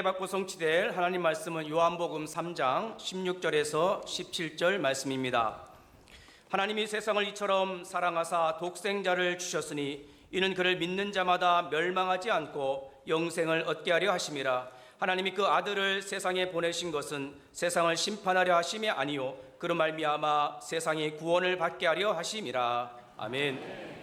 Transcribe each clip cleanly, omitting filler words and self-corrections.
받고 성취될 하나님 말씀은 요한복음 3장 16절에서 17절 말씀입니다. 하나님이 세상을 이처럼 사랑하사 독생자를 주셨으니 이는 그를 믿는 자마다 멸망하지 않고 영생을 얻게 하려 하심이라. 하나님이 그 아들을 세상에 보내신 것은 세상을 심판하려 하심이 아니요 그로 말미암아 세상이 구원을 받게 하려 하심이라. 아멘.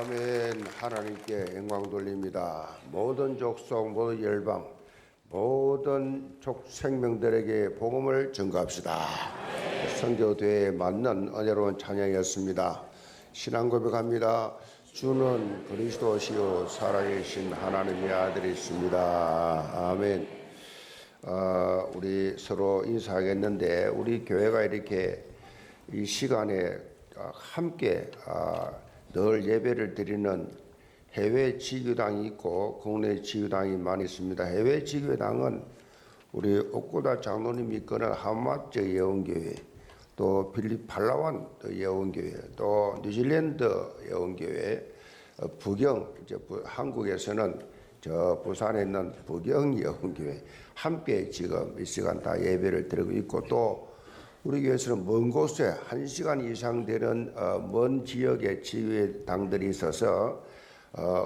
아멘. 하나님께 영광 돌립니다. 모든 족속, 모든 열방, 모든 족 생명들에게 복음을 전가합시다. 선교대회에 맞는 은혜로운 찬양이었습니다. 신앙 고백합니다. 주는 그리스도시요 살아계신 하나님의 아들이십니다. 아멘. 우리 서로 인사하겠는데 우리 교회가 이렇게 이 시간에 함께 늘 예배를 드리는 해외 지교당이 있고 국내 지교당이 많이 있습니다. 해외 지교당은 우리 옥고다 장로님이 이끄는 하마저 예언교회, 또 필립 팔라완 예언교회, 또 뉴질랜드 예언교회, 부경 이제 한국에서는 저 부산에 있는 부경 예언교회 함께 지금 이 시간 다 예배를 드리고 있고, 또 우리 교회에서는 먼 곳에 1시간 이상 되는 먼 지역의 지교당들이 있어서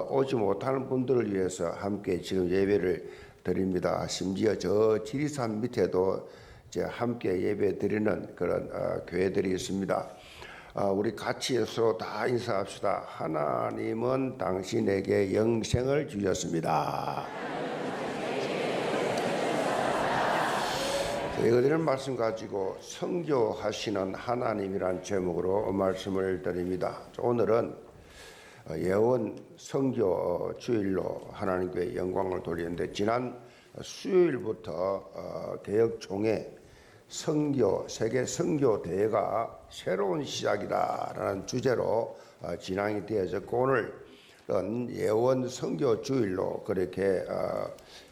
오지 못하는 분들을 위해서 함께 지금 예배를 드립니다. 심지어 저 지리산 밑에도 이제 함께 예배 드리는 그런 교회들이 있습니다. 우리 같이 서로 다 인사합시다. 하나님은 당신에게 영생을 주셨습니다. 제가 드리는 말씀 가지고 성교하시는 하나님이란 제목으로 말씀을 드립니다. 오늘은 예언 성교 주일로 하나님께 영광을 돌리는데, 지난 수요일부터 개혁총회 성교 세계 성교 대회가 새로운 시작이다라는 주제로 진행이 되어졌고, 오늘은 예언 성교 주일로 그렇게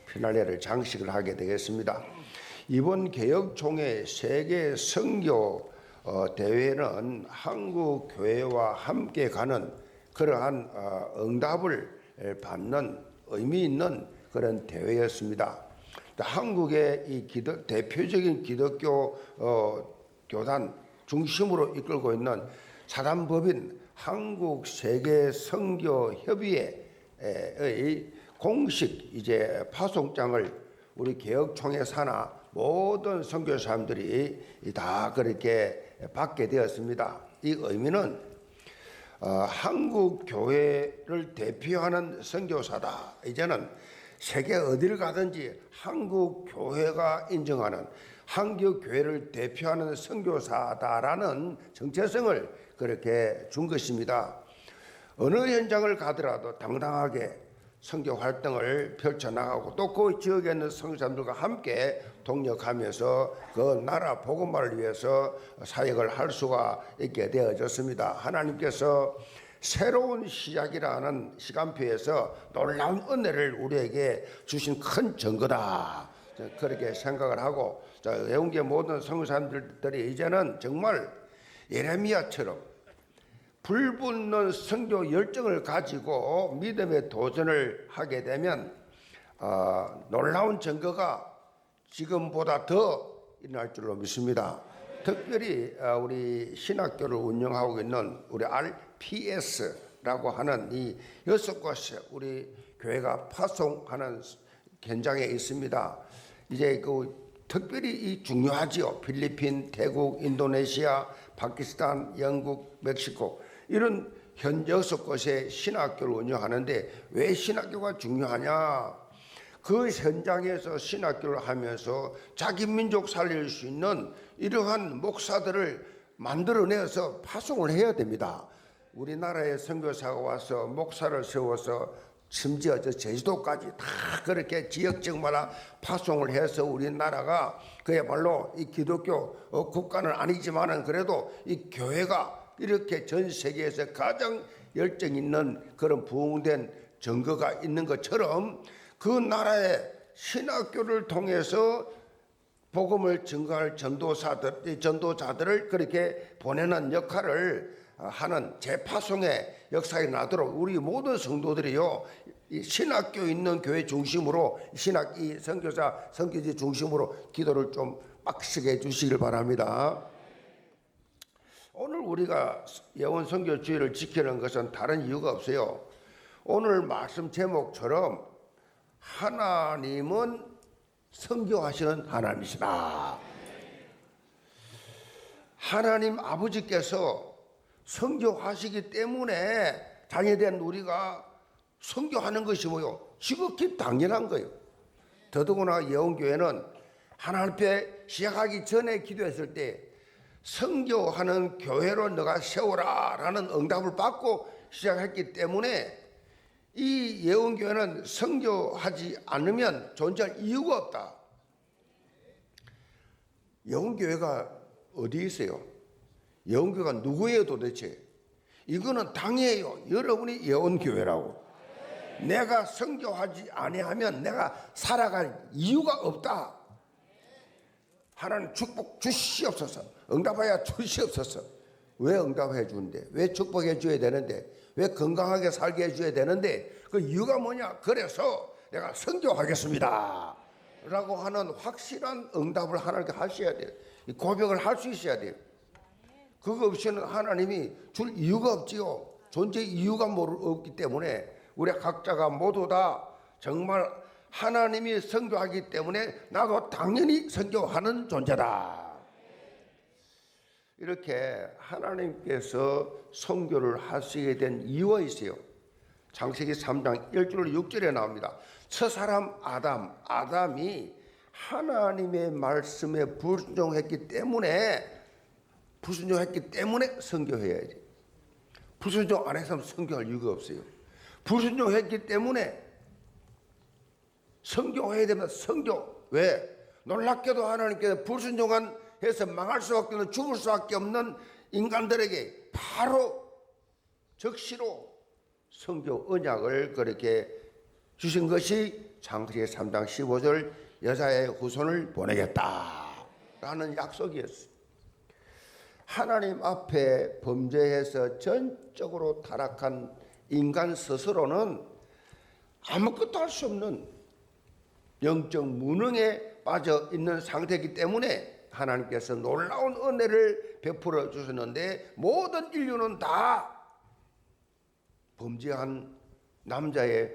피날레를 장식을 하게 되겠습니다. 이번 개혁총회 세계 성교 대회는 한국 교회와 함께 가는 그러한 응답을 받는 의미 있는 그런 대회였습니다. 한국의 이 대표적인 기독교 교단 중심으로 이끌고 있는 사단법인 한국 세계 선교 협의회의 공식 이제 파송장을 우리 개혁총회 산하 모든 선교사님들이 다 그렇게 받게 되었습니다. 이 의미는 한국 교회를 대표하는 선교사다. 이제는 세계 어디를 가든지 한국 교회가 인정하는 한국 교회를 대표하는 선교사다라는 정체성을 그렇게 준 것입니다. 어느 현장을 가더라도 당당하게 선교 활동을 펼쳐나가고, 또 그 지역에 있는 선교사님들과 함께 동력하면서 그 나라 복음화를 위해서 사역을 할 수가 있게 되어졌습니다. 하나님께서 새로운 시작이라는 시간표에서 놀라운 은혜를 우리에게 주신 큰 증거다, 그렇게 생각을 하고, 예언계 모든 선교사님들이 이제는 정말 예레미야처럼 불붙는 선교 열정을 가지고 믿음의 도전을 하게 되면 놀라운 증거가 지금보다 더 일어날 줄로 믿습니다. 특별히 우리 신학교를 운영하고 있는 우리 RPS라고 하는 이 6곳에 우리 교회가 파송하는 현장에 있습니다. 이제 특별히 이 중요하지요. 필리핀, 태국, 인도네시아, 파키스탄, 영국, 멕시코, 이런 현 6곳의 신학교를 운영하는데, 왜 신학교가 중요하냐? 그 현장에서 신학교를 하면서 자기 민족 살릴 수 있는 이러한 목사들을 만들어내서 파송을 해야 됩니다. 우리나라에 선교사가 와서 목사를 세워서 심지어 저 제주도까지 다 그렇게 지역적마다 파송을 해서 우리나라가 그야말로 이 기독교 국가는 아니지만은 그래도 이 교회가 이렇게 전 세계에서 가장 열정 있는 그런 부흥된 증거가 있는 것처럼, 그 나라의 신학교를 통해서 복음을 증거할 전도자들을 그렇게 보내는 역할을 하는 재파송의 역사에 나도록 우리 모든 성도들이요, 이 신학교 있는 교회 중심으로 이 선교사 선교지 중심으로 기도를 좀 빡시게 해주시길 바랍니다. 오늘 우리가 예언 선교 주일을 지키는 것은 다른 이유가 없어요. 오늘 말씀 제목처럼 하나님은 선교하시는 하나님이시다. 하나님 아버지께서 선교하시기 때문에 자녀된 우리가 선교하는 것이 뭐요? 지극히 당연한 거예요. 더더구나 예언교회는 하나님 앞에 시작하기 전에 기도했을 때 선교하는 교회로 너가 세워라 라는 응답을 받고 시작했기 때문에 이 예언교회는 선교하지 않으면 존재할 이유가 없다. 예언교회가 어디 있어요? 예언교회가 누구예요 도대체? 이거는 당이에요. 여러분이 예언교회라고. 내가 선교하지 아니하면 내가 살아갈 이유가 없다. 하나님 축복 주시옵소서. 응답하여 주시옵소서. 왜 응답해 주는데? 왜 축복해 줘야 되는데? 왜 건강하게 살게 해 줘야 되는데? 그 이유가 뭐냐? 그래서 내가 선교하겠습니다 라고 하는 확실한 응답을 하나님께 하셔야 돼요. 이 고백을 할 수 있어야 돼요. 그거 없이는 하나님이 줄 이유가 없지요. 존재 이유가 없기 때문에 우리 각자가 모두 다 정말 하나님이 선교하기 때문에 나도 당연히 선교하는 존재다. 이렇게 하나님께서 선교를 하시게 된 이유가 있어요. 창세기 3장 1절 6절에 나옵니다. 첫사람 아담이 하나님의 말씀에 불순종했기 때문에 선교해야지. 불순종 안 했으면 선교할 이유가 없어요. 불순종했기 때문에 선교해야 됩니다. 선교. 왜? 놀랍게도 하나님께서 불순종한 해서 망할 수밖에 없는, 죽을 수밖에 없는 인간들에게 바로 적시로 선교 언약을 그렇게 주신 것이 창세기 3장 15절 여자의 후손을 보내겠다라는 약속이었어요. 하나님 앞에 범죄해서 전적으로 타락한 인간 스스로는 아무것도 할 수 없는 영적 무능에 빠져 있는 상태이기 때문에 하나님께서 놀라운 은혜를 베풀어 주셨는데 모든 인류는 다 범죄한 남자의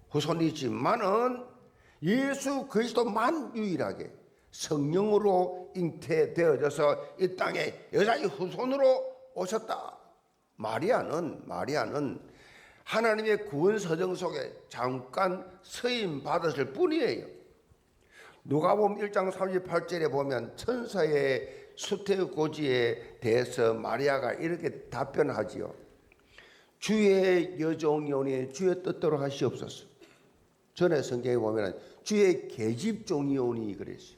후손이지만은 예수 그리스도만 유일하게 성령으로 잉태되어져서 이 땅에 여자의 후손으로 오셨다. 마리아는 하나님의 구원 서정 속에 잠깐 서임 받았을 뿐이에요. 누가복음 1장 38절에 보면 천사의 수태고지에 대해서 마리아가 이렇게 답변하지요. 주의 여종이오니 주의 뜻대로 하시옵소서. 전에 성경에 보면 주의 계집종이오니 그랬어요.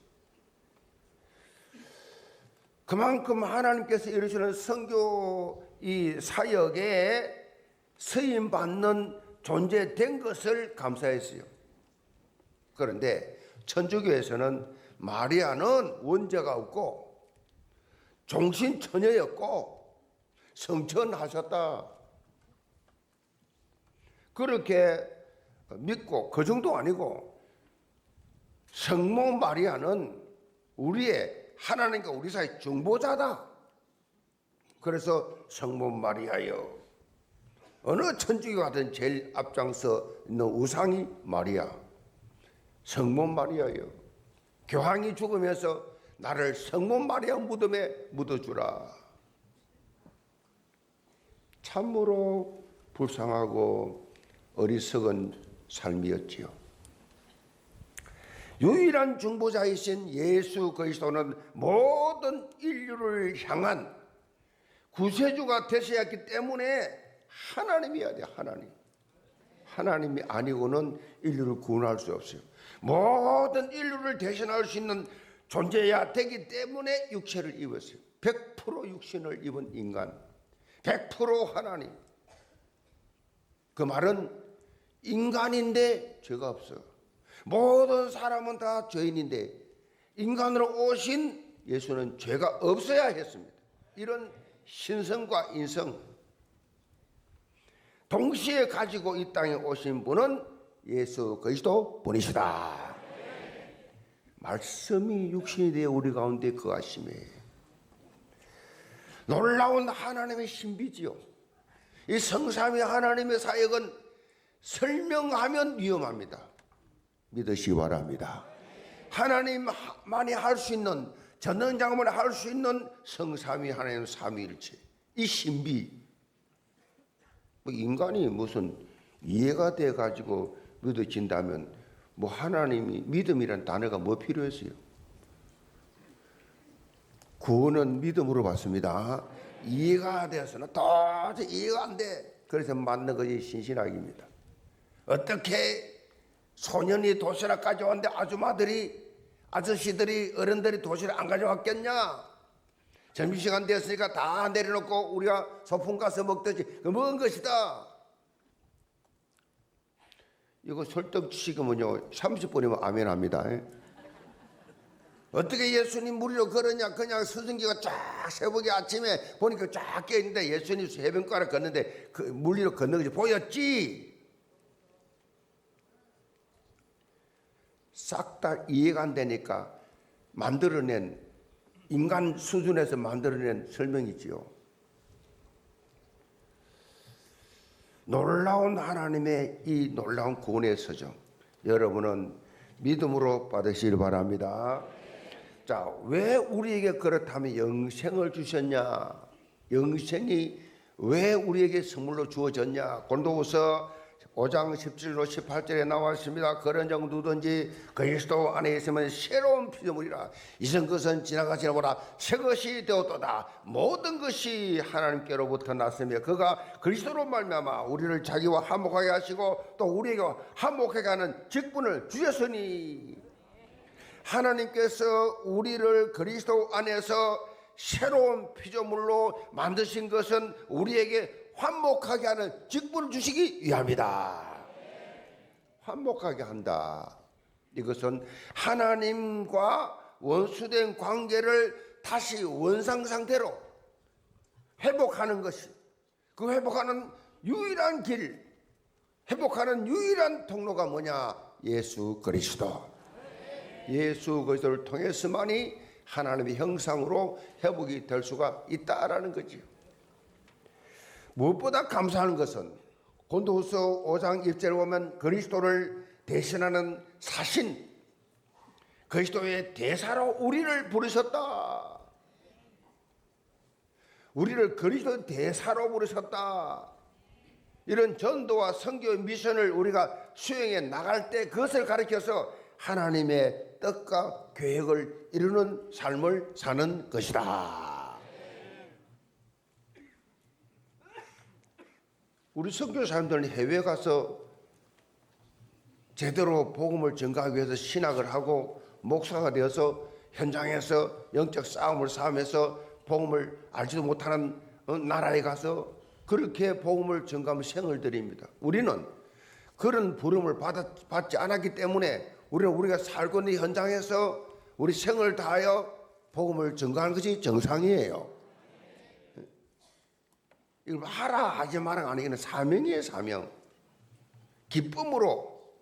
그만큼 하나님께서 이루시는 선교 이 사역에 쓰임 받는 존재 된 것을 감사했어요. 그런데 천주교에서는 마리아는 원죄가 없고 종신처녀였고 성천하셨다. 그렇게 믿고 그 정도 아니고 성모 마리아는 우리의 하나님과 우리 사이 중보자다. 그래서 성모 마리아여. 어느 천주교가든 제일 앞장서 있는 우상이 마리아. 성모 마리아여. 교황이 죽으면서 나를 성모 마리아 무덤에 묻어주라. 참으로 불쌍하고 어리석은 삶이었지요. 유일한 중보자이신 예수 그리스도는 모든 인류를 향한 구세주가 되셔야 했기 때문에 하나님이어야 돼요. 하나님이 아니고는 인류를 구원할 수 없어요. 모든 인류를 대신할 수 있는 존재야 되기 때문에 육체를 입었어요. 100% 육신을 입은 인간, 100% 하나님. 그 말은 인간인데 죄가 없어. 모든 사람은 다 죄인인데 인간으로 오신 예수는 죄가 없어야 했습니다. 이런 신성과 인성 동시에 가지고 이 땅에 오신 분은 예수 그리스도 분이시다. 말씀이 육신이 되어 우리 가운데 거하심에 놀라운 하나님의 신비지요. 이 성삼위 하나님의 사역은 설명하면 위험합니다. 믿으시기 바랍니다. 하나님만이 할 수 있는 전능장만이 할 수 있는 성삼위 하나님 삼위일체 이 신비 인간이 무슨 이해가 돼 가지고 믿어진다면 뭐 하나님이 믿음이란 단어가 뭐 필요했어요? 구원은 믿음으로 받습니다. 이해가 되어서는 도저히 이해가 안 돼. 그래서 만든 것이 신신학입니다. 어떻게 소년이 도시락 가져왔는데 아저씨들이 어른들이 도시락 안 가져왔겠냐? 점심시간 됐으니까 다 내려놓고 우리가 소풍 가서 먹듯이 그 먹은 것이다. 이거 설득 시키면요 30분이면 아멘 합니다. 어떻게 예수님 무리로 걸었냐? 그냥 스승기가 쫙 새벽에 아침에 보니까 쫙 깨있는데 예수님 해변가를 걷는데 그 물리로 걷는 것이 보였지. 싹 다 이해가 안 되니까 만들어낸 인간 수준에서 만들어낸 설명이지요. 놀라운 하나님의 이 놀라운 구원의 서정, 여러분은 믿음으로 받으시길 바랍니다. 자, 왜 우리에게 그렇다면 영생을 주셨냐? 영생이 왜 우리에게 선물로 주어졌냐? 고린도후서 5장 17로 18절에 나와 있습니다. 그런 정 누든지 그리스도 안에 있으면 새로운 피조물이라. 이전 것은 지나가지나 보라 새 것이 되었도다. 모든 것이 하나님께로부터 났으며 그가 그리스도로 말미암아 우리를 자기와 화목하게 하시고 또 우리에게 화목하게 하는 직분을 주셨으니, 하나님께서 우리를 그리스도 안에서 새로운 피조물로 만드신 것은 우리에게 화목하게 하는 직분을 주시기 위함이다. 화목하게 한다. 이것은 하나님과 원수된 관계를 다시 원상 상태로 회복하는 것이, 그 회복하는 유일한 길, 회복하는 유일한 통로가 뭐냐? 예수 그리스도. 예수 그리스도를 통해서만이 하나님의 형상으로 회복이 될 수가 있다라는 거지요. 무엇보다 감사하는 것은 고린도후서 5장 1절에 보면 그리스도를 대신하는 사신, 그리스도의 대사로 우리를 부르셨다. 우리를 그리스도의 대사로 부르셨다. 이런 전도와 선교의 미션을 우리가 수행해 나갈 때 그것을 가르쳐서 하나님의 뜻과 계획을 이루는 삶을 사는 것이다. 우리 선교사님들은 해외 가서 제대로 복음을 전가하기 위해서 신학을 하고 목사가 되어서 현장에서 영적 싸움을 싸우면서 복음을 알지도 못하는 나라에 가서 그렇게 복음을 전가하며 생을 드립니다. 우리는 그런 부름을 받지 않았기 때문에 우리가 살고 있는 현장에서 우리 생을 다하여 복음을 전가하는 것이 정상이에요. 이걸 하라 하지 마라 하는 게 사명이에요. 사명. 기쁨으로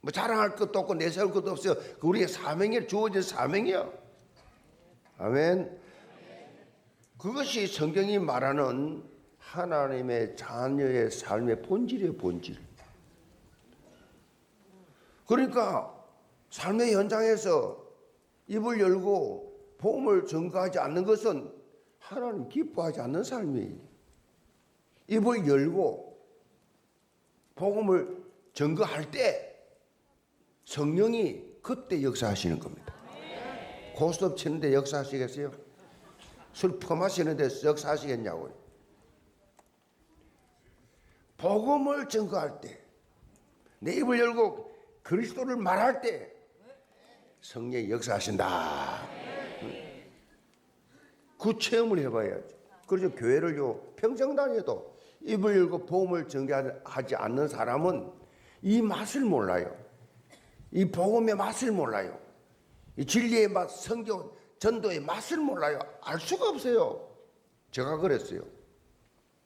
뭐 자랑할 것도 없고 내세울 것도 없어요. 우리의 사명에 주어진 사명이요. 아멘. 그것이 성경이 말하는 하나님의 자녀의 삶의 본질이에요. 본질. 그러니까 삶의 현장에서 입을 열고 복음을 전가하지 않는 것은 하나님 기뻐하지 않는 삶이에요. 입을 열고 복음을 전가할 때 성령이 그때 역사하시는 겁니다. 고스톱 치는데 역사하시겠어요? 술 퍼마시는데 역사하시겠냐고요. 복음을 전가할 때, 내 입을 열고 그리스도를 말할 때 성령이 역사하신다. 그 체험을 해봐야죠. 그래서 교회를요 평생 다녀도 입을 열고 복음을 전개하지 않는 사람은 이 맛을 몰라요. 이 복음의 맛을 몰라요. 이 진리의 맛, 성경 전도의 맛을 몰라요. 알 수가 없어요. 제가 그랬어요.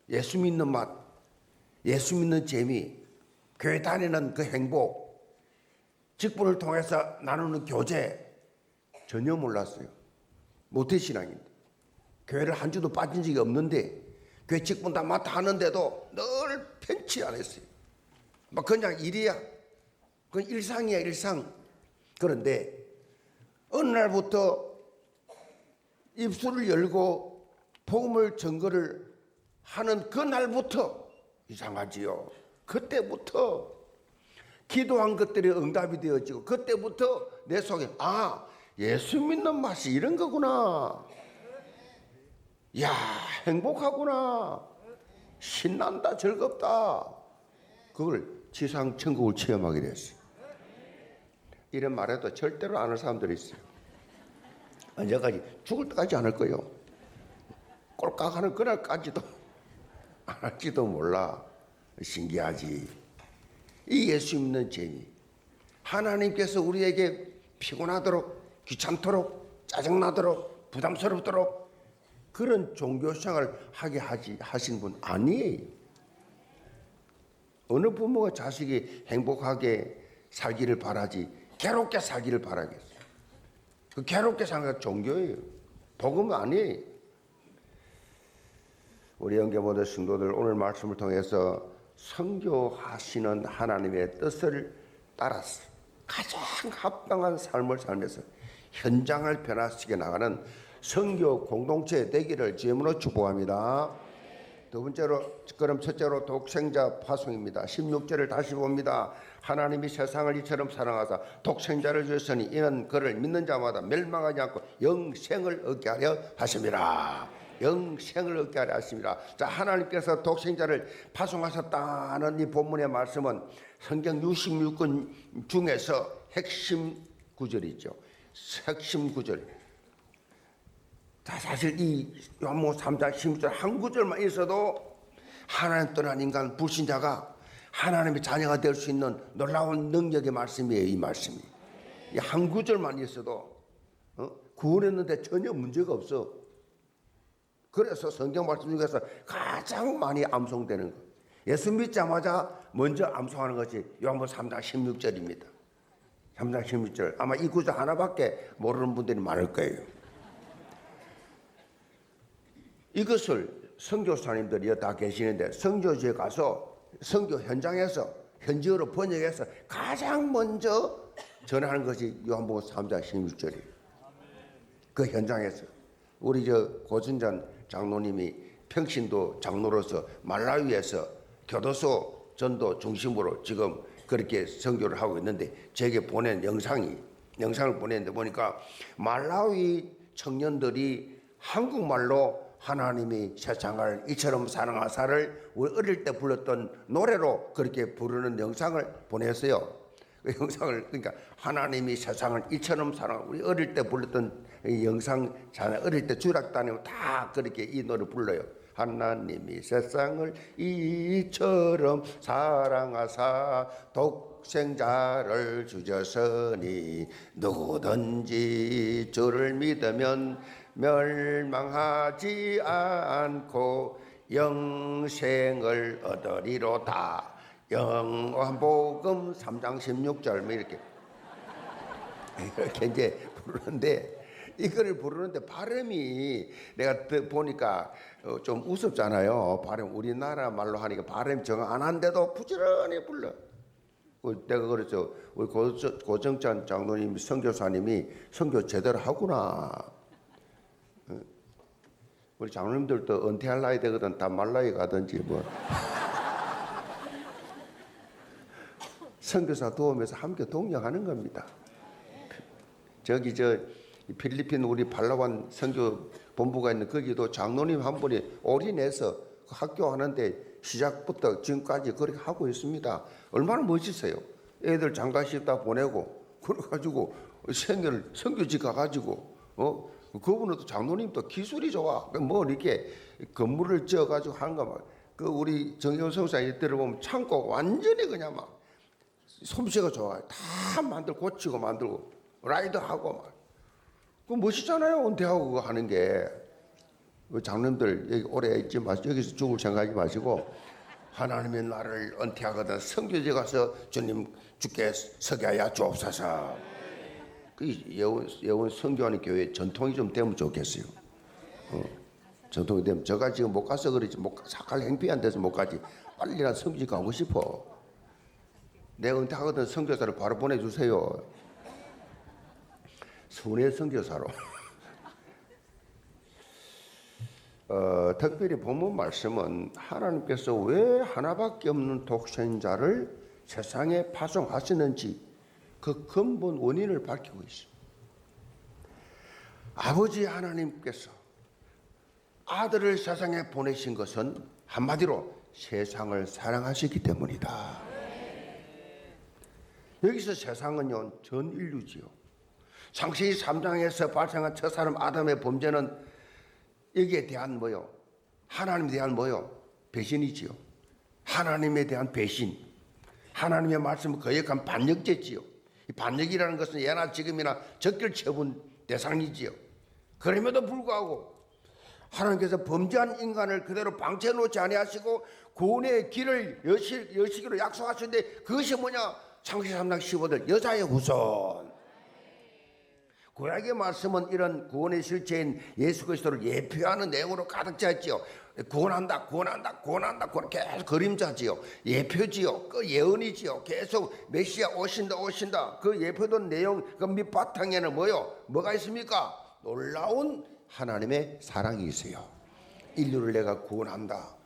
예수 믿는 맛, 예수 믿는 재미, 교회 다니는 그 행복, 직분을 통해서 나누는 교제 전혀 몰랐어요. 모태신앙인데 교회를 한 주도 빠진 적이 없는데 교회 직분 다 맡아 하는데도 늘 편치 안 했어요. 막 그냥 일이야. 그건 일상이야, 일상. 그런데 어느 날부터 입술을 열고 복음을 전거를 하는 그 날부터 이상하지요. 그때부터 기도한 것들이 응답이 되어지고 그때부터 내 속에 예수 믿는 맛이 이런 거구나. 야, 행복하구나. 신난다, 즐겁다. 그걸 지상 천국을 체험하게 됐어요. 이런 말해도 절대로 안 할 사람들이 있어요. 언제까지? 죽을 때까지 안 할 거예요. 꼴깍하는 그날까지도 안 할지도 몰라. 신기하지. 이 예수 믿는 재미. 하나님께서 우리에게 피곤하도록, 귀찮도록, 짜증나도록, 부담스럽도록 그런 종교생활을 하게 하신 분 아니에요. 어느 부모가 자식이 행복하게 살기를 바라지 괴롭게 살기를 바라겠어요. 그 괴롭게 사는 게 종교예요. 복음은 아니에요. 우리 영계 모든 성도들 오늘 말씀을 통해서 선교하시는 하나님의 뜻을 따라서 가장 합당한 삶을 살면서 현장을 변화시켜 나가는 선교 공동체 되기를 주님으로 축복합니다. 두 번째로, 그럼 첫째로 독생자 파송입니다. 16절을 다시 봅니다. 하나님이 세상을 이처럼 사랑하사 독생자를 주셨으니 이는 그를 믿는 자마다 멸망하지 않고 영생을 얻게 하려 하심이라. 영생을 얻게 하려 하심이라. 자, 하나님께서 독생자를 파송하셨다는 이 본문의 말씀은 성경 66권 중에서 핵심 구절이죠. 핵심 구절. 자, 사실 이 요한복음 3장 16절 한 구절만 있어도 하나님 떠난 인간 불신자가 하나님의 자녀가 될 수 있는 놀라운 능력의 말씀이에요. 이 말씀이 이 한 구절만 있어도 구원했는데 전혀 문제가 없어. 그래서 성경 말씀 중에서 가장 많이 암송되는 것, 예수 믿자마자 먼저 암송하는 것이 요한복음 3장 16절입니다. 3장 16절. 아마 이 구절 하나밖에 모르는 분들이 많을 거예요. 이것을 선교사님들이 다 계시는데 선교지에 가서 선교 현장에서 현지어로 번역해서 가장 먼저 전하는 것이 요한복음 3장 16절이에요. 그 현장에서 우리 고순잔 장로님이 평신도 장로로서 말라위에서 교도소 전도 중심으로 지금 그렇게 선교를 하고 있는데 제게 보낸 영상을 보냈는데 보니까 말라위 청년들이 한국말로 하나님이 세상을 이처럼 사랑하사를 우리 어릴 때 불렀던 노래로 그렇게 부르는 영상을 보냈어요. 그 영상을, 그러니까 하나님이 세상을 이처럼 우리 어릴 때 불렀던 이 영상, 어릴 때 주일학 다니면 다 그렇게 이 노래 불러요. 하나님이 세상을 이처럼 사랑하사 독생자를 주셨으니 누구든지 저를 믿으면 멸망하지 않고 영생을 얻으리로다. 요한복음 3장 16절 이렇게 이제 부르는데 이거를 부르는데 발음이 내가 보니까 좀 우습잖아요. 발음 우리나라 말로 하니까 발음 정 안 한데도 부지런히 불러. 내가 그랬죠. 우리 고정찬 장로님 선교사님이 선교 제대로 하구나. 우리 장로님들도 은퇴할 나이 되거든. 다 말라이 가든지 뭐. 선교사 도우면서 함께 동역하는 겁니다. 저기 필리핀 우리 팔라완 선교 본부가 있는 거기도 장로님 한 분이 올인해서 학교 하는데 시작부터 지금까지 그렇게 하고 있습니다. 얼마나 멋있어요. 애들 장가식 다 보내고 그래가지고 선교지 가가지고 그분은 또 장로님도 기술이 좋아. 뭐 이렇게 건물을 지어가지고 하는 거 막. 그 우리 정혜원 성사 이때를 보면 창고 완전히 그냥 막 솜씨가 좋아요. 다 고치고 만들고 라이더하고 막. 그 멋있잖아요. 은퇴하고 그거 하는 게. 장로님들 여기 오래 있지 마시고 여기서 죽을 생각하지 마시고 하나님의 나를 은퇴하거든 선교지 가서 주님 주께 서게 하여 주옵소서. 그 예원 선교하는 교회 전통이 좀 되면 좋겠어요. 전통이 되면 제가 지금 못 가서 그러지 사칼 행피 안 돼서 못 가지. 빨리나 선교지 가고 싶어. 내 은퇴하거든 선교사를 바로 보내주세요. 순회 선교사로. 특별히 본문 말씀은 하나님께서 왜 하나밖에 없는 독생자를 세상에 파송하시는지 그 근본 원인을 밝히고 있습니다. 아버지 하나님께서 아들을 세상에 보내신 것은 한마디로 세상을 사랑하시기 때문이다. 여기서 세상은요, 전 인류지요. 창세기 3장에서 발생한 첫 사람 아담의 범죄는 여기에 대한 뭐요? 하나님에 대한 뭐요? 배신이지요. 하나님에 대한 배신. 하나님의 말씀을 거역한 반역죄지요. 이 반역이라는 것은 예나 지금이나 적결 처분 대상이지요. 그럼에도 불구하고 하나님께서 범죄한 인간을 그대로 방치해 놓지 아니하시고 구원의 길을 여시기로 약속하셨는데 그것이 뭐냐? 창세기 3장 15절 여자의 후손. 구약의 말씀은 이런 구원의 실체인 예수 그리스도를 예표하는 내용으로 가득 차 있지요. 구원한다, 구원한다, 구원한다, 구원 계속 그림자지요. 예표지요. 그 예언이지요. 계속 메시아 오신다. 그 예표된 내용 그 밑바탕에는 뭐가 있습니까? 놀라운 하나님의 사랑이 있어요. 인류를 내가 구원한다.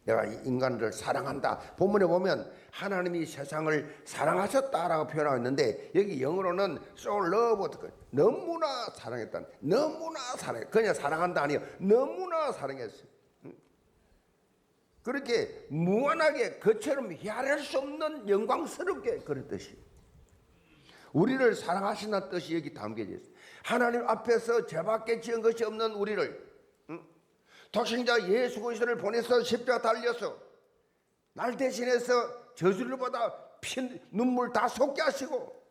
내가 인간을 사랑한다. 본문에 보면 하나님이 세상을 사랑하셨다라고 표현하고 있는데 여기 영어로는 so loved, 너무나 사랑했다. 너무나 사랑해. 그냥 사랑한다 아니에요. 너무나 사랑했어요. 그렇게 무한하게 그처럼 헤아릴 수 없는 영광스럽게 그랬듯이 우리를 사랑하신다는 뜻이 여기 담겨져 있어요. 하나님 앞에서 죄밖에 지은 것이 없는 우리를 독생자 예수 그리스도를 보내서 십자가 달려서 날 대신해서 저주를 받아 눈물 다 쏟게 하시고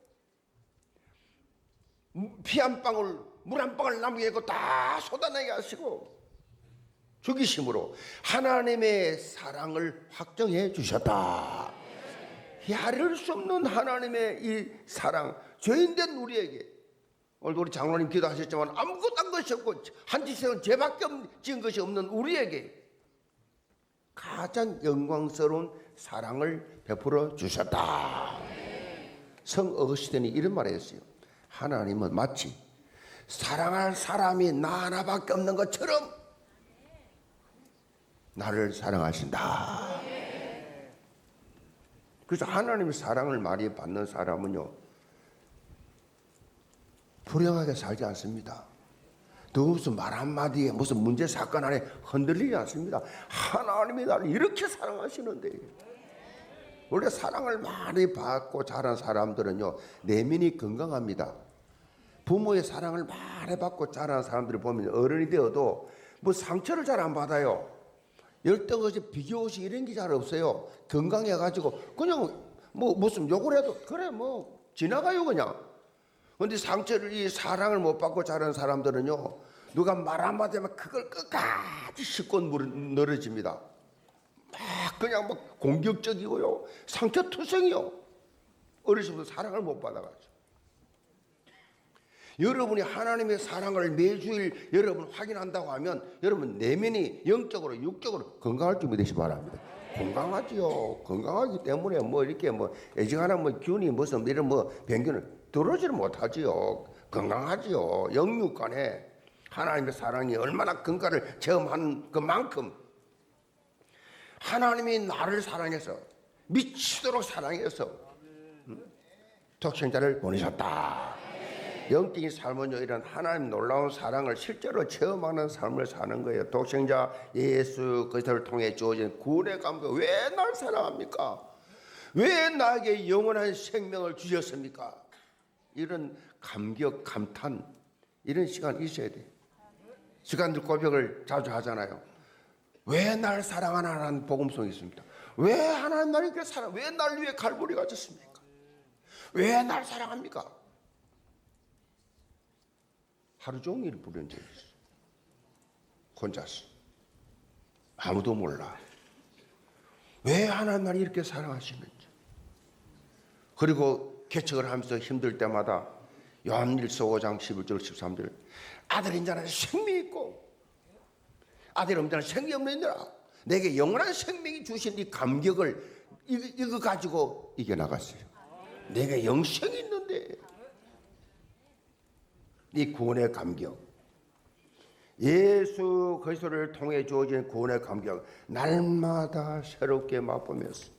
피 한 방울 물 한 방울 남게 하고 다 쏟아내게 하시고 죽이심으로 하나님의 사랑을 확정해 주셨다. 헤아릴 수 없는 하나님의 이 사랑, 죄인된 우리에게 오늘 우리 장로님 기도하셨지만 아무것도 한 것이 없고 한 짓은 죄밖에 지은 것이 없는 우리에게 가장 영광스러운 사랑을 베풀어 주셨다. 성 어거스틴이 이런 말을 했어요. 하나님은 마치 사랑할 사람이 나 하나밖에 없는 것처럼 나를 사랑하신다. 그래서 하나님의 사랑을 많이 받는 사람은요 불행하게 살지 않습니다. 또 무슨 말 한마디에 무슨 문제 사건 안에 흔들리지 않습니다. 하나님이 나를 이렇게 사랑하시는데 원래 사랑을 많이 받고 자란 사람들은요 내면이 건강합니다. 부모의 사랑을 많이 받고 자란 사람들을 보면 어른이 되어도 뭐 상처를 잘 안 받아요. 열등없이 비교없이 이런 게 잘 없어요. 건강해가지고 그냥 뭐 무슨 욕을 해도 그래 뭐 지나가요 그냥. 근데 상처를 이 사랑을 못 받고 자란 사람들은요 누가 말 한마디 하면 그걸 끝까지 싣고 늘어집니다. 막 그냥 막 공격적이고요 상처투성이요. 어렸을 때부터 사랑을 못 받아가지고 여러분이 하나님의 사랑을 매주일 여러분 확인한다고 하면 여러분 내면이 영적으로 육적으로 건강할 준비 되시기 바랍니다. 건강하지요. 건강하기 때문에 뭐 이렇게 뭐 애지간한 뭐 균이 무슨 이런 뭐 병균을 들어오지를 못하지요. 건강하지요. 영육간에 하나님의 사랑이 얼마나 건강을 체험한 그만큼 하나님이 나를 사랑해서 미치도록 사랑해서 독생자를 보내셨다. 영적인 삶은요 이런 하나님 놀라운 사랑을 실제로 체험하는 삶을 사는 거예요. 독생자 예수 그리스도를 통해 주어진 구원의 감격. 왜 날 사랑합니까? 왜 나에게 영원한 생명을 주셨습니까? 이런 감격, 감탄 이런 시간 있어야 돼. 시간들 고백을 자주 하잖아요. 왜 날 사랑하나라는 복음성이 있습니다. 왜 하나님 나를 이렇게 사랑? 왜 날 위해 갈보리가 졌습니까? 왜 날 사랑합니까? 하루 종일 부른 적이 있어. 혼자서. 아무도 몰라. 왜 하나님 나를 이렇게 사랑하시는지. 그리고 개척을 하면서 힘들 때마다 요한일서 5장 11절 13절 아들인 자는 생명이 있고 아들 없는 자는 생명이 없느니라. 내게 영원한 생명이 주신 이 감격을 이거 가지고 이겨나갔어요. 내게 영생이 있는데 이 구원의 감격, 예수 그리스도를 통해 주어진 구원의 감격 날마다 새롭게 맛보면서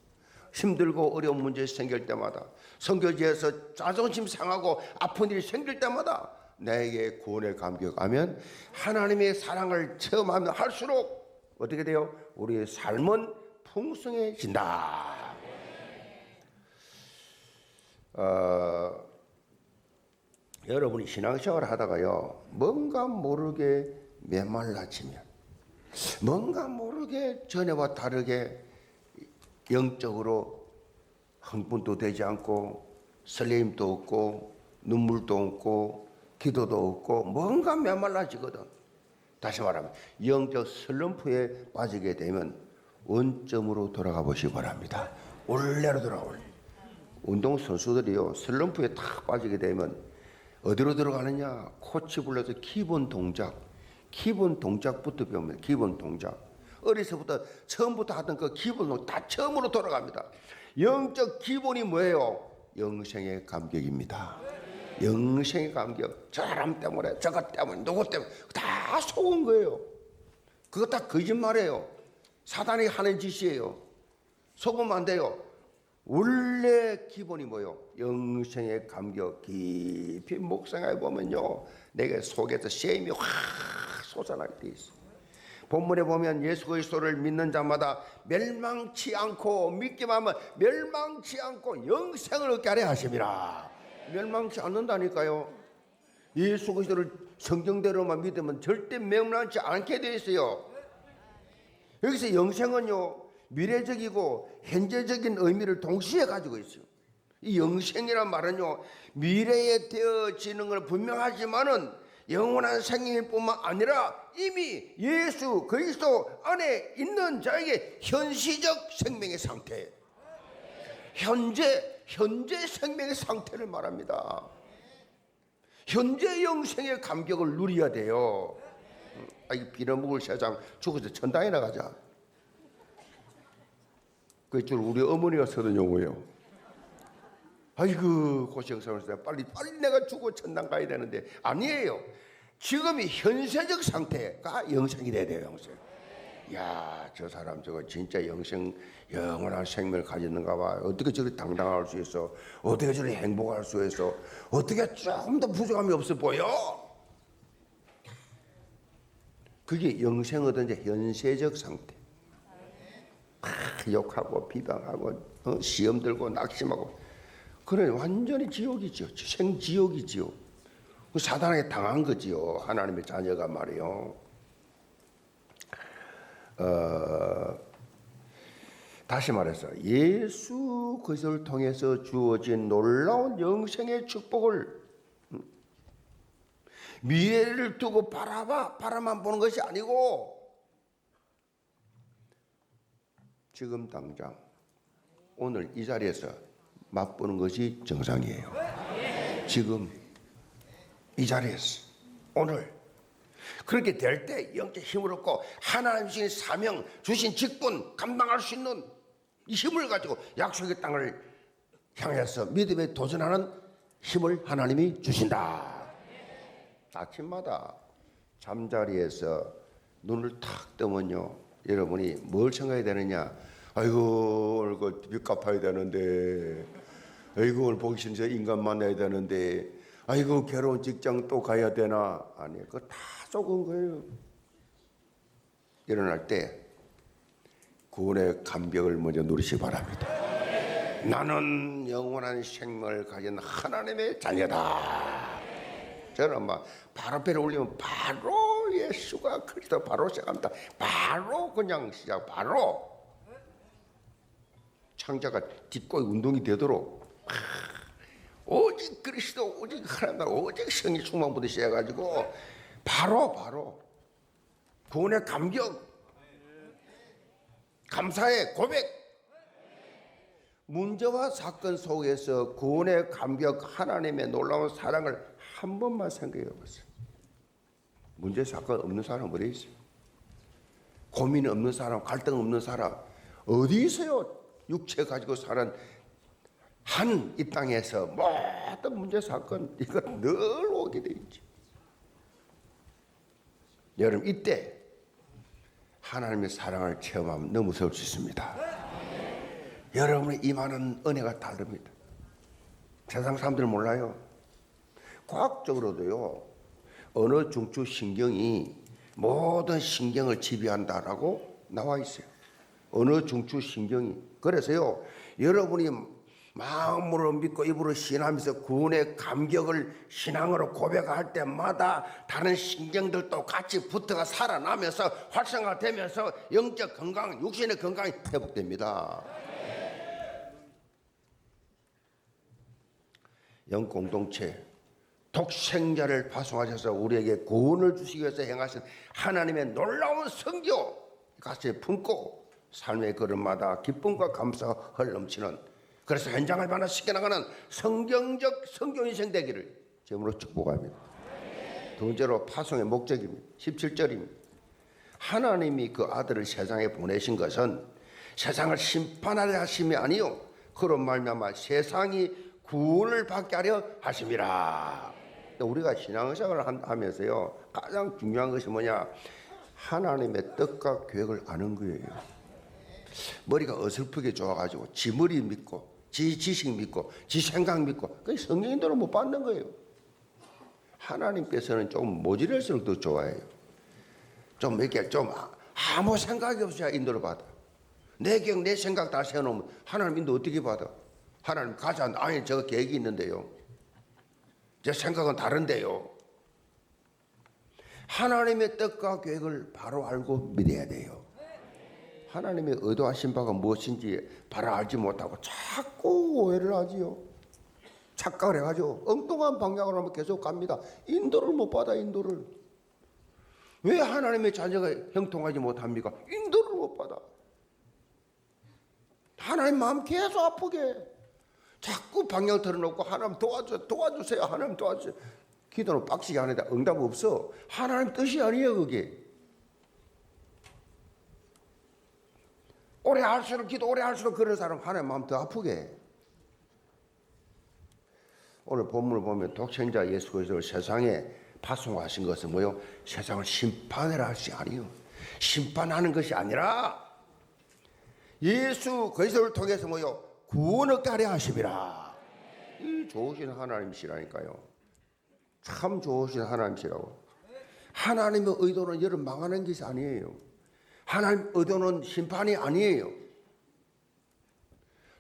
힘들고 어려운 문제 생길 때마다 선교지에서 자존심 상하고 아픈 일이 생길 때마다 내게 구원의 감격 하면 하나님의 사랑을 체험하면 할수록 어떻게 돼요? 우리의 삶은 풍성해진다. 여러분이 신앙생활을 하다가요, 뭔가 모르게 메말라지면, 뭔가 모르게 전에와 다르게 영적으로 흥분도 되지 않고 설레임도 없고 눈물도 없고 기도도 없고 뭔가 메말라지거든. 다시 말하면 영적 슬럼프에 빠지게 되면 원점으로 돌아가 보시기 바랍니다. 원래로 돌아올. 운동선수들이요, 슬럼프에 탁 빠지게 되면 어디로 들어가느냐? 코치 불러서 기본 동작부터 배우면 기본 동작. 어려서부터 처음부터 하던 그 기본은 다 처음으로 돌아갑니다. 영적 기본이 뭐예요? 영생의 감격입니다. 영생의 감격. 저 사람 때문에, 저것 때문에, 누구 때문에 다 속은 거예요. 그거 다 거짓말이에요. 사단이 하는 짓이에요. 속으면 안 돼요. 원래 기본이 뭐예요? 영생의 감격. 깊이 묵상해 보면요, 내게 속에서 셈이 확 솟아나게 돼 있어요. 본문에 보면 예수 그리스도를 믿는 자마다 멸망치 않고, 믿기만 하면 멸망치 않고 영생을 얻게 하려 하심이라. 멸망치 않는다니까요. 예수 그리스도를 성경대로만 믿으면 절대 멸망치 않게 돼 있어요. 여기서 영생은요, 미래적이고 현재적인 의미를 동시에 가지고 있어요. 이 영생이란 말은요, 미래에 되어지는 걸 분명하지만은 영원한 생명일 뿐만 아니라 이미 예수 그리스도 안에 있는 자에게 현시적 생명의 상태, 현재 생명의 상태를 말합니다. 현재 영생의 감격을 누려야 돼요. 이 빌어먹을 세상 죽어서 천당에 나가자. 그줄 우리 어머니가 쓰던 용어예요. 아이고 고생스러웠어요. 빨리 내가 죽어 천당 가야 되는데, 아니에요. 지금이 현세적 상태가 영생이 돼야 돼요. 영생. 야, 저 사람 저거 진짜 영원한 생명을 가졌는가 봐. 어떻게 저렇게 당당할 수 있어? 어떻게 저렇게 행복할 수 있어? 어떻게 조금 더 부족함이 없어 보여? 그게 영생 얻은 이제 현세적 상태. 욕하고 비방하고 시험 들고 낙심하고, 그래 완전히 지옥이죠. 생지옥이지요. 사단에게 당한 거지요. 하나님의 자녀가 말이요. 다시 말해서 예수 그리스도를 통해서 주어진 놀라운 영생의 축복을 미래를 두고 바라만 보는 것이 아니고 지금 당장 오늘 이 자리에서 맛보는 것이 정상이에요. 지금 이 자리에서 오늘 그렇게 될 때 영적 힘을 얻고 하나님 주신 사명, 주신 직분 감당할 수 있는 이 힘을 가지고 약속의 땅을 향해서 믿음에 도전하는 힘을 하나님이 주신다. 아침마다 잠자리에서 눈을 탁 뜨면요, 여러분이 뭘 생각해야 되느냐? 아이고 오늘 그 빚 갚아야 되는데, 아이고 오늘 보기 싫은 저 인간 만나야 되는데, 아이고 괴로운 직장 또 가야 되나? 아니, 그거 다 속은 거예요. 일어날 때 구원의 감격을 먼저 누리시기 바랍니다. 나는 영원한 생명을 가진 하나님의 자녀다. 저는 막 바로 배를 올리면 바로 예수가 그리스도 바로 시작합니다. 바로 그냥 시작, 바로 창자가 뒷골 운동이 되도록 오직 그리스도, 오직 하나님, 오직 성령 충만부터 시작해가지고 바로 구원의 감격, 감사의 고백, 문제와 사건 속에서 구원의 감격, 하나님의 놀라운 사랑을 한 번만 생각해 보세요. 문제 사건 없는 사람 어디 있어요? 고민 없는 사람, 갈등 없는 사람 어디 있어요? 육체 가지고 사는 한 이 땅에서 모든 문제 사건 이거 늘 오게 돼 있지. 여러분 이때 하나님의 사랑을 체험하면 너무 무서울 수 있습니다. 여러분의 임하는 은혜가 다릅니다. 세상 사람들은 몰라요. 과학적으로도요, 어느 중추 신경이 모든 신경을 지배한다라고 나와 있어요. 어느 중추 신경이. 그래서요, 여러분이 마음으로 믿고 입으로 신하면서 구원의 감격을 신앙으로 고백할 때마다 다른 신경들도 같이 붙어가 살아나면서 활성화되면서 영적 건강, 육신의 건강이 회복됩니다. 영 공동체 독생자를 파송하셔서 우리에게 구원을 주시기 위해서 행하신 하나님의 놀라운 성교 가슴에 품고 삶의 걸음마다 기쁨과 감사가 흘러넘치는, 그래서 현장을 변화시켜 나가는 성경적 성교 인생 되기를 제물로 축복합니다. 두 번째로 파송의 목적입니다. 17절입니다. 하나님이 그 아들을 세상에 보내신 것은 세상을 심판하려 하심이 아니요 그로 말미암아 세상이 구원을 받게 하려 하심이라. 우리가 신앙생활을 하면서요, 가장 중요한 것이 뭐냐? 하나님의 뜻과 계획을 아는 거예요. 머리가 어설프게 좋아가지고 지 머리 믿고 지 지식 믿고 지 생각 믿고 그 성경인들은 못 받는 거예요. 하나님께서는 좀 모질할수록 더 좋아해요. 좀 이렇게 좀 아무 생각이 없어야 인도를 받아. 내 생각 다 세워놓으면 하나님 인도 어떻게 받아? 하나님 가자. 아니 저 계획이 있는데요. 제 생각은 다른데요. 하나님의 뜻과 계획을 바로 알고 믿어야 돼요. 하나님의 의도하신 바가 무엇인지 바로 알지 못하고 자꾸 오해를 하지요. 착각을 해가지고 엉뚱한 방향으로 하면 계속 갑니다. 인도를 못 받아. 인도를. 왜 하나님의 자녀가 형통하지 못합니까? 인도를 못 받아. 하나님 마음 계속 아프게 자꾸 방향 틀어놓고 하나님 도와주세요. 하나님 도와주세요. 기도는 빡시게 하는데 응답 없어. 하나님 뜻이 아니에요 그게. 오래 할수록 기도 오래 할수록 그런 사람 하나님 마음 더 아프게 해. 오늘 본문을 보면 독생자 예수 그리스도를 세상에 파송하신 것은 뭐요? 세상을 심판하라 하시 아니요. 심판하는 것이 아니라 예수 그리스도를 통해서 뭐요? 구원을 얻게 하려 하심이라. 이 좋으신 하나님이시라니까요. 참 좋으신 하나님이시라고. 하나님의 의도는 여러분 망하는 것이 아니에요. 하나님 의도는 심판이 아니에요.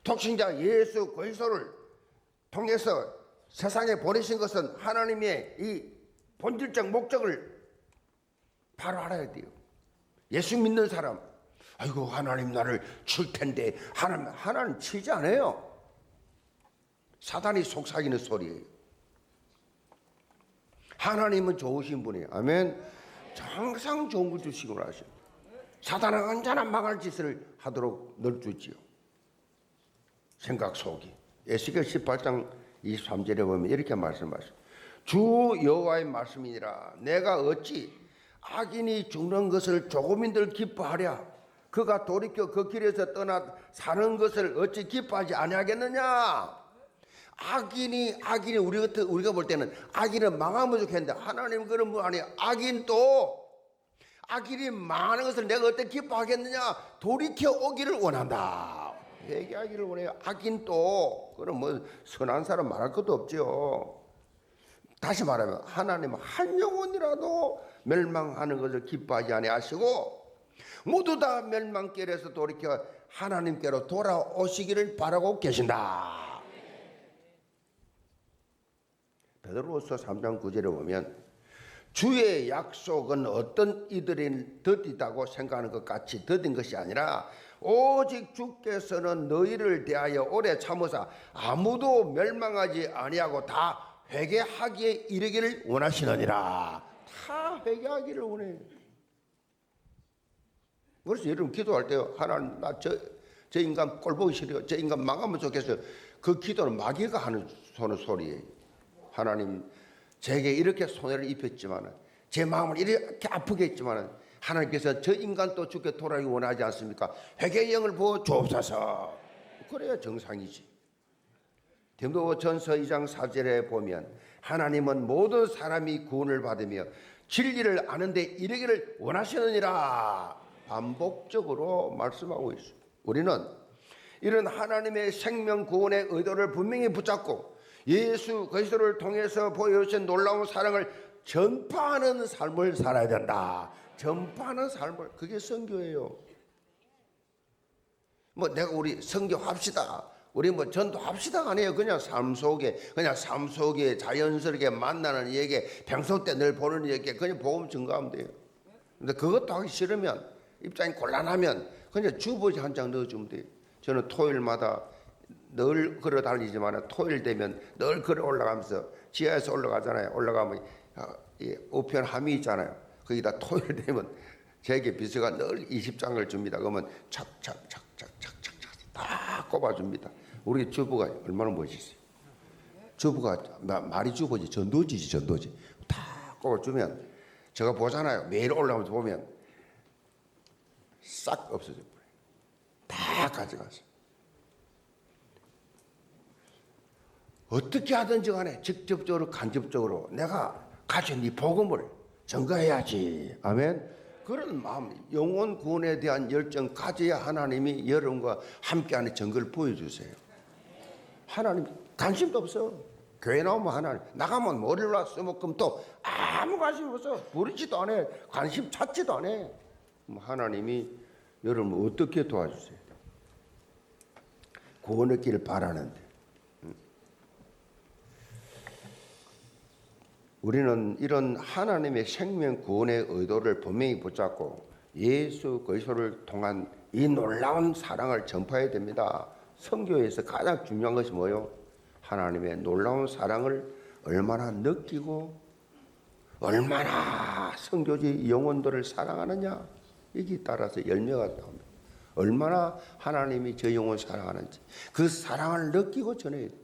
독생자 예수 그리스도를 통해서 세상에 보내신 것은 하나님의 이 본질적 목적을 바로 알아야 돼요. 예수 믿는 사람, 아이고 하나님 나를 칠 텐데 하나님 치지 않아요. 사단이 속삭이는 소리예요. 하나님은 좋으신 분이에요. 아멘. 항상 좋은 걸 주시고 하시고 사단은 언제나 망할 짓을 하도록 널주지요. 생각 속이. 에스겔 18장 23절에 보면 이렇게 말씀하십니다. 주 여호와의 말씀이니라. 내가 어찌 악인이 죽는 것을 조금인들 기뻐하랴. 그가 돌이켜 그 길에서 떠나 사는 것을 어찌 기뻐하지 아니하겠느냐. 악인이 우리가 볼 때는 악인은 망하면 좋겠는데 하나님 그런 분 아니에요. 악인이 망하는 것을 내가 어떻게 기뻐하겠느냐. 돌이켜 오기를 원한다. 회개하기를 원해요. 악인도 그럼 뭐 선한 사람 말할 것도 없죠. 다시 말하면 하나님은 한 영혼이라도 멸망하는 것을 기뻐하지 아니하시고 모두 다 멸망길에서 돌이켜 하나님께로 돌아오시기를 바라고 계신다. 베드로후서 3장 9절에 보면 주의 약속은 어떤 이들이 더디다고 생각하는 것 같이 더딘 것이 아니라 오직 주께서는 너희를 대하여 오래 참으사 아무도 멸망하지 아니하고 다 회개하기에 이르기를 원하시느니라. 다 회개하기를 원해요. 그래서 여러분 기도할 때 하나님 나 저 인간 꼴 보기 싫어요. 저 인간 망하면 좋겠어요. 그 기도는 마귀가 하는 소리예요. 하나님 제게 이렇게 손해를 입혔지만 제 마음을 이렇게 아프게 했지만 하나님께서 저 인간 또 죽게 돌아오기 원하지 않습니까? 회개의 영을 부어 주옵소서. 그래야 정상이지. 디모데전서 2장 4절에 보면 하나님은 모든 사람이 구원을 받으며 진리를 아는데 이르기를 원하시느니라. 반복적으로 말씀하고 있어요. 우리는 이런 하나님의 생명 구원의 의도를 분명히 붙잡고 예수 그리스도를 통해서 보여주신 놀라운 사랑을 전파하는 삶을 살아야 된다. 전파하는 삶을, 그게 선교예요. 뭐 내가 우리 선교합시다. 우리 뭐 전도합시다 아니에요. 그냥 삶 속에 자연스럽게 만나는 얘기, 평소 때 늘 보는 얘기, 그냥 복음 증거하면 돼요. 근데 그것도 하기 싫으면, 입장이 곤란하면 그냥 주보지 한 장 넣어주면 돼요. 저는 토요일마다 늘 걸어 다니지만 토요일 되면 늘 걸어 올라가면서 지하에서 올라가잖아요. 올라가면 이 우편 함이 있잖아요. 거기다 토요일 되면 제게 비서가 늘 20장을 줍니다. 그러면 착착착착착착착 다 꼽아줍니다. 우리 주부가 얼마나 멋있어요. 주부가 말이 주부지 전도지 다 꼽아주면 제가 보잖아요. 매일 올라오면서 보면 싹 없어져 버려요. 다 가져가서 어떻게 하든지 간에 직접적으로 간접적으로 내가 가진 이 복음을 증거해야지. 아멘. 그런 마음, 영혼 구원에 대한 열정 가져야 하나님이 여러분과 함께하는 증거를 보여주세요. 하나님 관심도 없어. 교회 나오면 하나님, 나가면 머리를 놨어. 그럼 또 아무 관심 없어. 부르지도 않아. 관심 찾지도 않아. 하나님이 여러분 어떻게 도와주세요? 구원의 길을 바라는데. 우리는 이런 하나님의 생명 구원의 의도를 분명히 붙잡고 예수 그리스도를 통한 이 놀라운 사랑을 전파해야 됩니다. 선교에서 가장 중요한 것이 뭐예요? 하나님의 놀라운 사랑을 얼마나 느끼고 얼마나 선교지 영혼들을 사랑하느냐, 여기 따라서 열매가 나옵니다. 얼마나 하나님이 저 영혼 사랑하는지 그 사랑을 느끼고 전해야 돼요.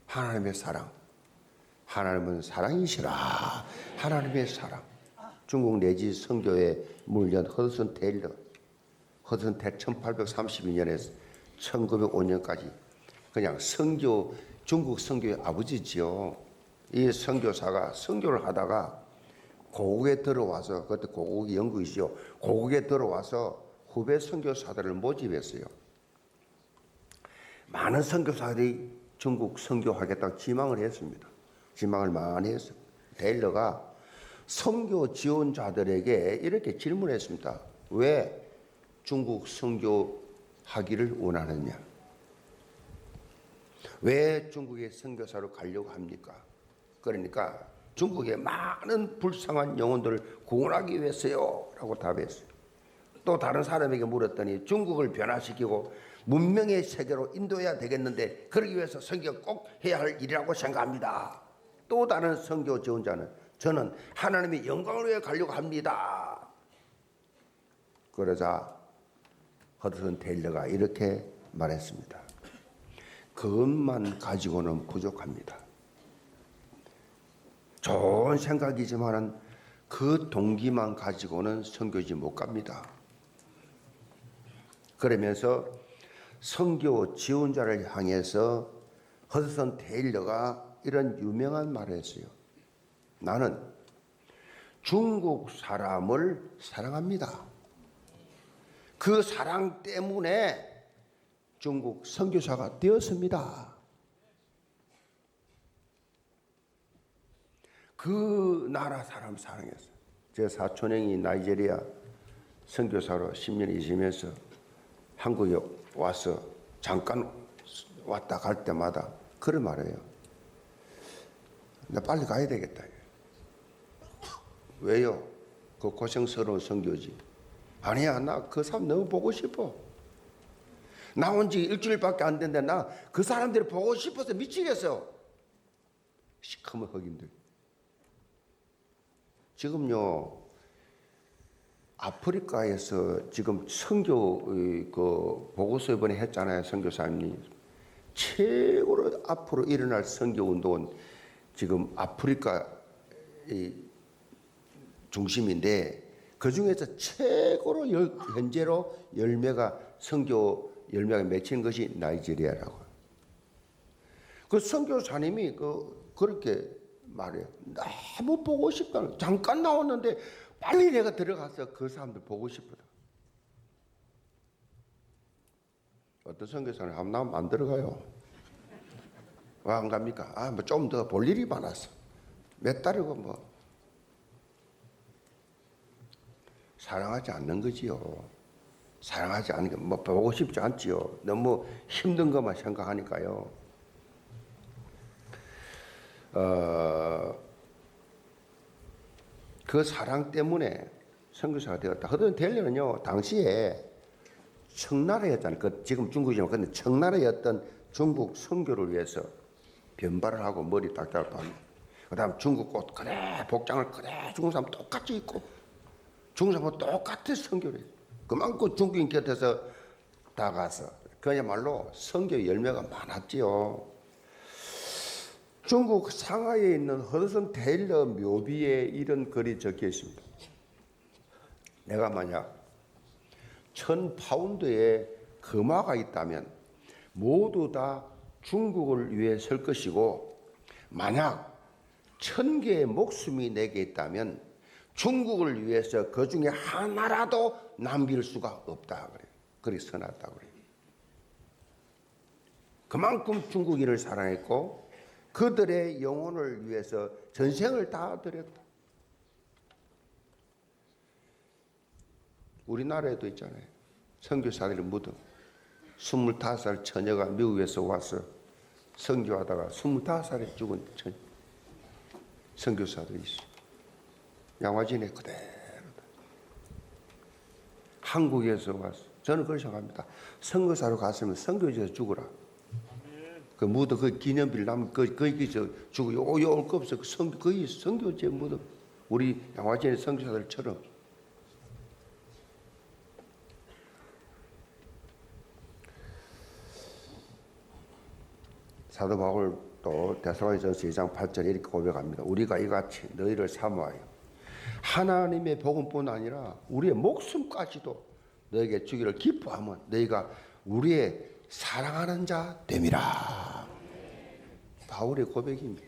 하나님의 사랑. 하나님은 사랑이시라. 하나님의 사랑. 중국 내지 선교의 물리한 허드슨 테일러. 허드슨 테일러 1832년에서 1905년까지 그냥 선교, 중국 선교의 아버지지요. 이 선교사가 선교를 하다가 고국에 들어와서, 그때 고국이 영국이죠. 고국에 들어와서 후배 선교사들을 모집했어요. 많은 선교사들이 중국 선교하겠다고 지망을 했습니다. 지망을 많이 했어요. 테일러가 선교 지원자들에게 이렇게 질문했습니다. 왜 중국 선교하기를 원하느냐? 왜 중국에 선교사로 가려고 합니까? 그러니까 중국의 많은 불쌍한 영혼들을 구원하기 위해서요 라고 답했어요. 또 다른 사람에게 물었더니 중국을 변화시키고 문명의 세계로 인도해야 되겠는데 그러기 위해서 선교 꼭 해야 할 일이라고 생각합니다. 또 다른 선교 지원자는 저는 하나님의 영광을 위해 가려고 합니다. 그러자 허드슨 테일러가 이렇게 말했습니다. 그것만 가지고는 부족합니다. 좋은 생각이지만 그 동기만 가지고는 선교지 못 갑니다. 그러면서 선교 지원자를 향해서 허드슨 테일러가 이런 유명한 말을 했어요. 나는 중국 사람을 사랑합니다. 그 사랑 때문에 중국 선교사가 되었습니다. 그 나라 사람 사랑했어요. 제 사촌형이 나이지리아 선교사로 10년 있으면서 한국에 와서 잠깐 왔다 갈 때마다 그런 말이에요. 나 빨리 가야 되겠다. 왜요? 그 고생스러운 선교지. 아니야, 나 그 사람 너무 보고 싶어. 나온 지 일주일밖에 안 됐는데 나 그 사람들을 보고 싶어서 미치겠어. 시커먼 흑인들. 지금요, 아프리카에서 지금 선교 그 보고서 이번에 했잖아요, 선교사님이. 최고로 앞으로 일어날 선교 운동은 지금 아프리카 중심인데 그 중에서 최고로 현재로 열매가 선교 열매가 맺히는 것이 나이지리아라고. 그 선교사님이 그렇게 말해요. 너무 보고 싶다. 잠깐 나왔는데 빨리 내가 들어가서 그 사람들 보고 싶다. 어떤 선교사는 한 나면 안 들어가요. 왜 안 갑니까? 뭐 좀 더 볼 일이 많았어. 몇 달이고 뭐. 사랑하지 않는 거지요. 사랑하지 않으니까 뭐 보고 싶지 않지요. 너무 힘든 것만 생각하니까요. 그 사랑 때문에 선교사가 되었다. 허든 델리는요 당시에 청나라였잖아요. 지금 중국이지만 근데 청나라였던 중국 선교를 위해서 변발을 하고 머리 딱딱 박고 그다음 중국 옷 그래 복장을 그래 중국 사람 똑같이 입고 중국 사람하고 똑같은 선교를 해요. 그만큼 중국인 곁에서 다가서 그야말로 선교 열매가 많았지요. 중국 상하이에 있는 허드슨 테일러 묘비에 이런 글이 적혀 있습니다. 내가 만약 1000파운드의 금화가 있다면 모두 다 중국을 위해 설 것이고 만약 1000개의 목숨이 내게 있다면 중국을 위해서 그 중에 하나라도 남길 수가 없다 그래요. 그리 써놨다고 그래요. 그만큼 중국인을 사랑했고 그들의 영혼을 위해서 전생을 다 드렸다. 우리나라에도 있잖아요. 선교사들의 무덤. 25살 처녀가 미국에서 와서 선교하다가 25살에 죽은 선교사들이 있어요. 양화진에 그대로다. 한국에서 와서 저는 그렇게 생각합니다. 선교사로 갔으면 선교지에서 죽어라. 그 무덤 그 기념비를 남은 거기서 죽어 요 올 거 없어. 거기 선교지에 무덤. 우리 양화진의 선교사들처럼. 사도 바울도 데살로니가전서 2장 8절에 이렇게 고백합니다. 우리가 이같이 너희를 사모하여 하나님의 복음뿐 아니라 우리의 목숨까지도 너에게 주기를 기뻐하면 너희가 우리의 사랑하는 자 됨이라. 바울의 고백입니다.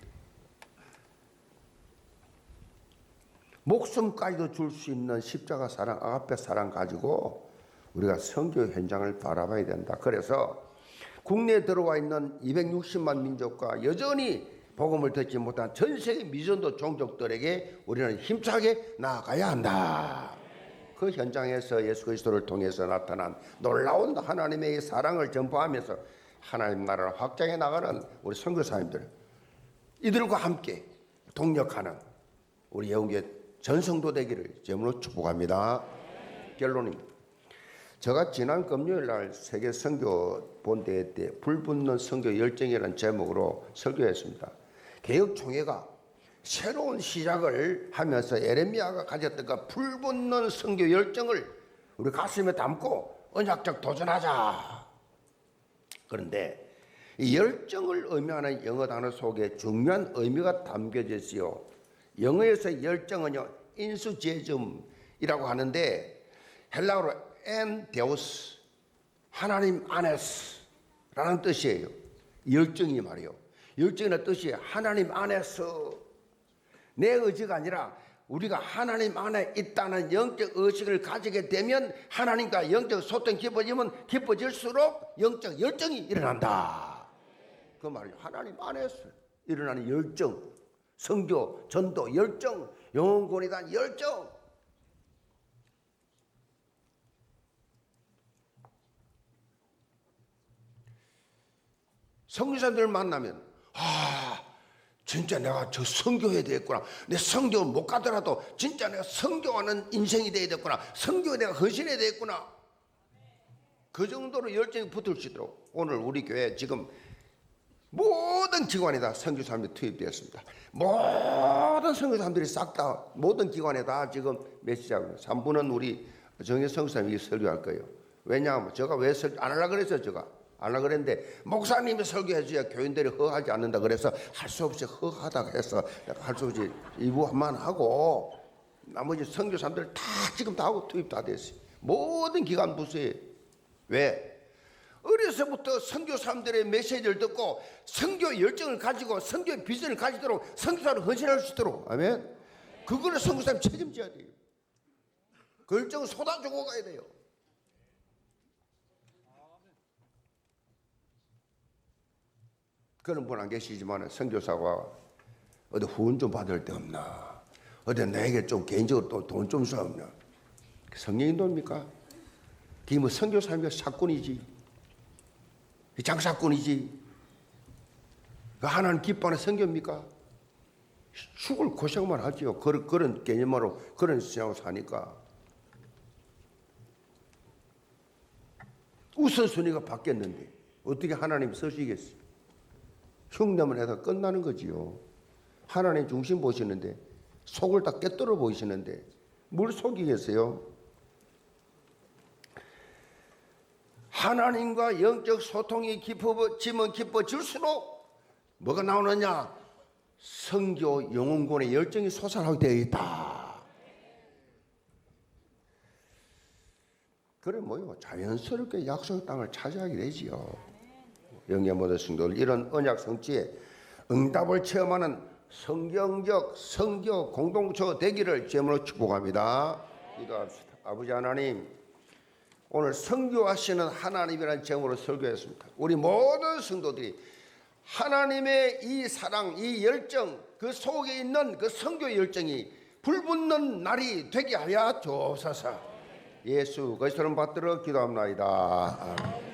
목숨까지도 줄 수 있는 십자가 사랑, 아가페 사랑 가지고 우리가 선교 현장을 바라봐야 된다. 그래서 국내에 들어와 있는 260만 민족과 여전히 복음을 듣지 못한 전 세계 미전도 종족들에게 우리는 힘차게 나아가야 한다. 그 현장에서 예수 그리스도를 통해서 나타난 놀라운 하나님의 사랑을 전파하면서 하나님 나라를 확장해 나가는 우리 선교사님들, 이들과 함께 동력하는 우리 영계 전성도 되기를 제물로 축복합니다. 결론입니다. 제가 지난 금요일 날 세계 선교 본대회 때 불붙는 선교 열정이라는 제목으로 설교했습니다. 개혁총회가 새로운 시작을 하면서 에레미야가 가졌던 그 불붙는 선교 열정을 우리 가슴에 담고 언약적 도전하자. 그런데 이 열정을 의미하는 영어 단어 속에 중요한 의미가 담겨져 있어요. 영어에서 열정은요 인수제즘이라고 하는데 헬라어로 엔 데오스 하나님 안에서라는 뜻이에요. 열정이 말이요. 열정이라는 뜻이 하나님 안에서 내 의지가 아니라 우리가 하나님 안에 있다는 영적 의식을 가지게 되면 하나님과 영적 소통이 깊어지면 깊어질수록 영적 열정이 일어난다. 그 말이요. 하나님 안에서 일어나는 열정, 선교, 전도 열정, 영혼권에 대한 열정. 선교사들 만나면 진짜 내가 저 선교해야 되겠구나. 내 선교 못 가더라도 진짜 내가 선교하는 인생이 돼야 되겠구나. 선교에 내가 헌신해야 되겠구나. 그 정도로 열정이 붙을 수 있도록 오늘 우리 교회 지금 모든 기관에 다 선교사님들이 투입되었습니다. 모든 선교사님들이 싹 다 모든 기관에 다 지금 메시지하고 3분은 우리 정혜 선교사님이 설교할 거예요. 왜냐하면 제가 왜 안 하려고 그랬어요. 제가 안 하려고 그랬는데 목사님이 설교해줘야 교인들이 허하지 않는다 그래서 할 수 없이 허하다가 해서 할 수 없이 일부만 하고 나머지 선교사님들 다 지금 다 하고 투입 다 됐어요. 모든 기관 부서에. 왜? 어려서부터 선교사님들의 메시지를 듣고 선교 열정을 가지고 선교의 비전을 가지도록 선교사로 헌신할 수 있도록. 아멘. 그거를 선교사님 책임져야 돼요. 그 열정을 쏟아주고 가야 돼요. 그런 분 안 계시지만 선교사가 어디 후원 좀 받을 데 없나, 어디 나에게 좀 개인적으로 또 돈 좀 써 없나. 성령인 돕니까? 그게 뭐 선교 삶의 사건이지, 장사건이지. 그 하나님 기뻐하는 선교입니까? 죽을 고생만 하죠. 그런 개념으로 그런 신앙으로 사니까 우선순위가 바뀌었는데 어떻게 하나님 서시겠어요? 흉내만 해서 끝나는 거지요. 하나님 중심 보시는데 속을 다 꿰뚫어 보이시는데 뭘 속이겠어요? 하나님과 영적 소통이 깊어지면 깊어질수록 뭐가 나오느냐? 선교 영혼권의 열정이 솟아나게 되어 있다. 그래 뭐요? 자연스럽게 약속 땅을 차지하게 되지요. 영계 모든 성도들 이런 언약 성취에 응답을 체험하는 성경적 선교 공동체 되기를 주님으로 축복합니다. 기도합시다. 아버지 하나님, 오늘 선교하시는 하나님이라는 제목으로 설교했습니다. 우리 모든 성도들이 하나님의 이 사랑, 이 열정, 그 속에 있는 그 선교 열정이 불붙는 날이 되게 하여 주옵소서. 예수 그리스도를 받들어 기도합나이다. 아멘.